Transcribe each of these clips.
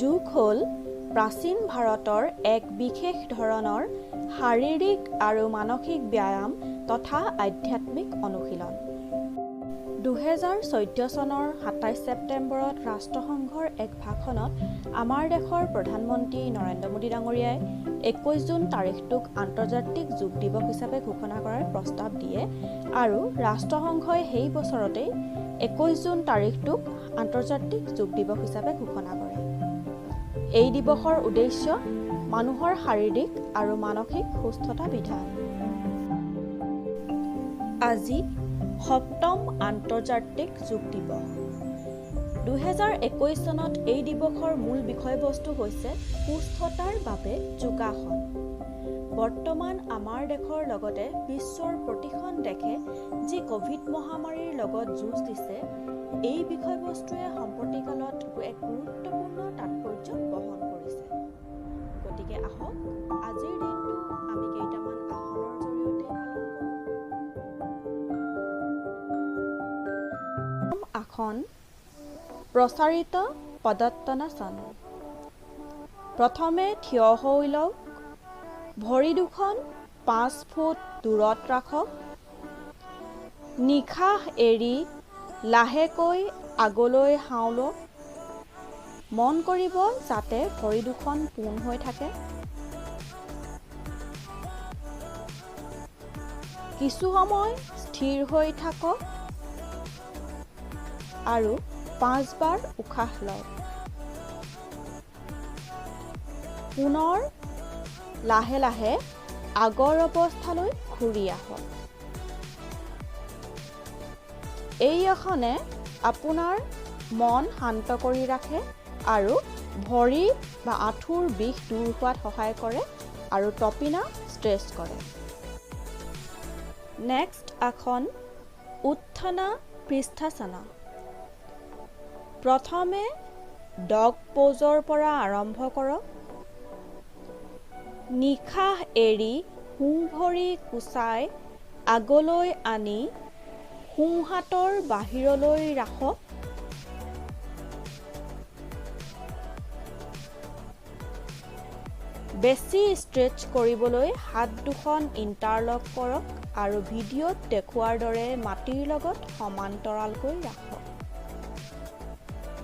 যোগ হ'ল প্ৰাচীন ভাৰতৰ এক বিশেষ ধৰণৰ শাৰীৰিক আৰু মানসিক ব্যায়াম তথা আধ্যাত্মিক অনুশীলন। 2014 চনৰ 27 ছেপ্টেম্বৰত ৰাষ্ট্ৰসংঘৰ এক ভাষণত আমাৰ দেশৰ প্ৰধানমন্ত্ৰী নৰেন্দ্ৰ মোদী ডাঙৰীয়াই 21 জুন তাৰিখটোক আন্তৰ্জাতিক যোগ দিৱস হিচাপে ঘোষণা কৰাৰ প্ৰস্তাৱ দিয়ে আৰু ৰাষ্ট্ৰসংঘই সেই বছৰতেই 21 জুন তাৰিখটোক আন্তৰ্জাতিক যোগ দিৱস হিচাপে ঘোষণা কৰে। এই দিৱসৰ উদ্দেশ্য মানুহৰ শাৰীৰিক আৰু মানসিক সুস্থতা বিধান। আজি 7ম আন্তৰ্জাতিক যোগ দিৱস। 2021 চনত এই দিৱসৰ মূল বিষয়বস্তু হৈছে সুস্থতাৰ বাবে যোগাসন। বৰ্তমান আমাৰ দেশৰ লগতে বিশ্বৰ প্ৰতিখন দেশে যি কোভিড মহামাৰীৰ লগত যুঁজ দিছে, এই বিষয়বস্তুৱে সম্প্ৰতিকালত এক গুৰুত্বপূৰ্ণ তাৎপৰ্য বহন কৰিছে। গতিকে আহক আজিৰ দিনটো আমি কেইটামান আসনৰ জৰিয়তে পালন কৰোঁ। আসন প্ৰচাৰিত পদত্তানাসন। প্ৰথমে থিয় হৈ লওক। ভৰি দুখন 5 ফুট দূৰত ৰাখক। নিশাহ এৰি লাহেকৈ আগলৈ হাওলক। মন কৰিব যাতে ভৰি দুখন পোন হৈ থাকে। কিছু সময় স্থিৰ হৈ থাকক আৰু 5 বাৰ উশাহ লওক। পুনৰ লাহে লাহে আগৰ অৱস্থালৈ ঘূৰি আহক। এই আসনে আপোনাৰ মন শান্ত কৰি ৰাখে আৰু ভৰি বা আঁঠুৰ বিষ দূৰ হোৱাত সহায় কৰে আৰু টপিনা ষ্ট্ৰেচ কৰে। নেক্সট আসন উত্থানা পৃষ্ঠাসনা। প্ৰথমে ডগ প'জৰ পৰা আৰম্ভ কৰক। নিশাহ এৰি সোঁ ভৰি কুচাই আগলৈ আনি সোঁ হাতৰ বাহিৰলৈ ৰাখক। বেছি ষ্ট্ৰেচ কৰিবলৈ হাত দুখন ইণ্টাৰলক কৰক আৰু ভিডিঅ'ত দেখুওৱাৰ দৰে মাটিৰ লগত সমান্তৰালকৈ ৰাখক।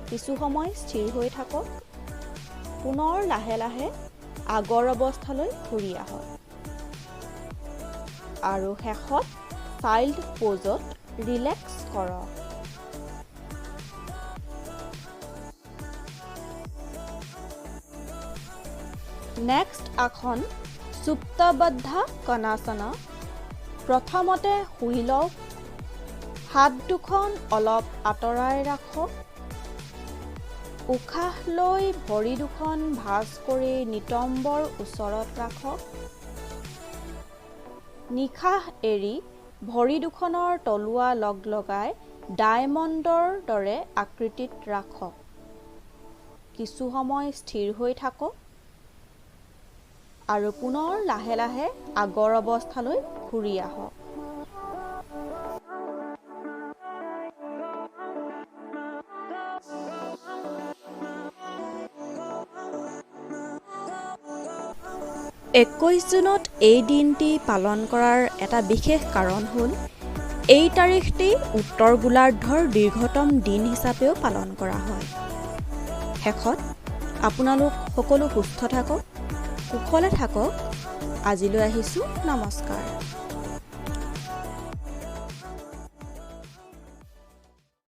কিছু সময় স্থিৰ হৈ থাকক। পুনৰ লাহে লাহে আগৰ অৱস্থালৈ ঘূৰি আহক আৰু শেষত চাইল্ড প'জত ৰিলেক্স কৰক। নেক্সট আসন সুপ্তবদ্ধা কণাসনা। প্ৰথমতে শুই লওক। হাত দুখন অলপ আঁতৰাই ৰাখক। উশাহ লৈ ভৰি দুখন ভাঁজ কৰি নিতম্বৰ ওচৰত ৰাখক। নিশাহ এৰি ভৰি দুখনৰ তলুৱা লগ লগাই ডায়মণ্ডৰ দৰে আকৃতিত ৰাখক। কিছু সময় স্থিৰ হৈ থাকক আৰু পুনৰ লাহে লাহে আগৰ অৱস্থালৈ ঘূৰি আহক। একৈশ জুনত এই দিনটি পালন কৰাৰ এটা বিশেষ কাৰণ হ'ল এই তাৰিখটি উত্তৰ গোলাৰ্ধৰ দীৰ্ঘতম দিন হিচাপেও পালন কৰা হয়। শেষত আপোনালোক সকলো সুস্থ থাকক, কুশলে থাকক। আজিলৈ আহিছোঁ, নমস্কাৰ।